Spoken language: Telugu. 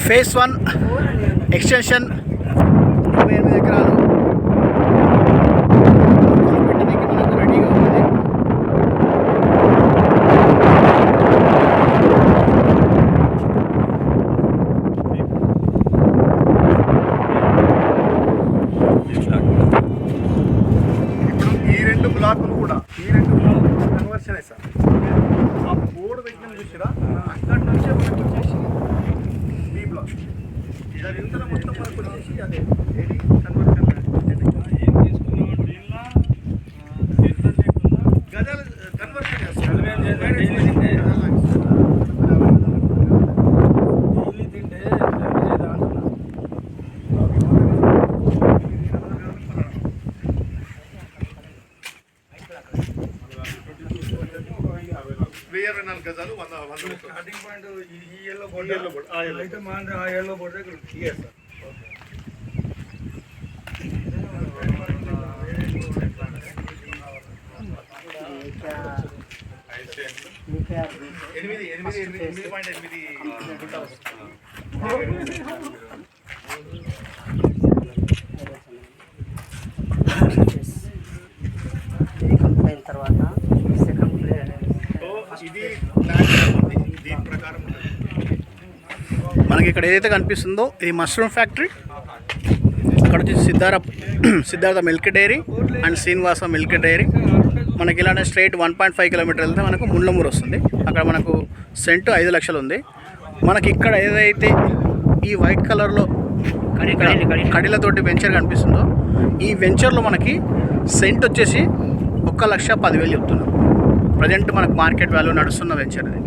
ఫేజ్ 1 ఎక్స్టెన్షన్ 28 ఎకరాలు పెట్టడానికి మనకు రెడీగా ఉంది. ఇప్పుడు ఈ రెండు బ్లాకులు కూడా కన్వర్షన్ సార్. ఆ బోర్డు దగ్గర చూసిరా అక్కడి నుంచే మనకు వచ్చేసి బి బ్లాక్ ఇంతలో మొత్తం మనకు వచ్చేసి అదే ఏది కన్వర్షన్ గజాలు కన్వర్షన్ గజాలు 100 స్టార్టింగ్ పాయింట్ ఈ ఎల్లో బోర్డు అయితే మన ఆ ఎల్లో బోర్డు దగ్గర క్లియర్ సార్. మనకి ఇక్కడ ఏదైతే కనిపిస్తుందో ఇది మష్రూమ్ ఫ్యాక్టరీ. అక్కడ వచ్చేసి Siddhartha milk dairy and Srinivasa milk dairy. మనకి ఇలానే స్ట్రైట్ 1.5 కిలోమీటర్ వెళ్తే మనకు ముళ్ళమూరు వస్తుంది. అక్కడ మనకు సెంట్ 5 లక్షలు ఉంది. మనకి ఇక్కడ ఏదైతే ఈ వైట్ కలర్లో కడిలతోటి వెంచర్ కనిపిస్తుందో ఈ వెంచర్లో మనకి సెంట్ వచ్చేసి 1,10,000 చెప్తున్నాం. ప్రజెంట్ మనకు మార్కెట్ వాల్యూ నడుస్తున్న వెంచర్ అది.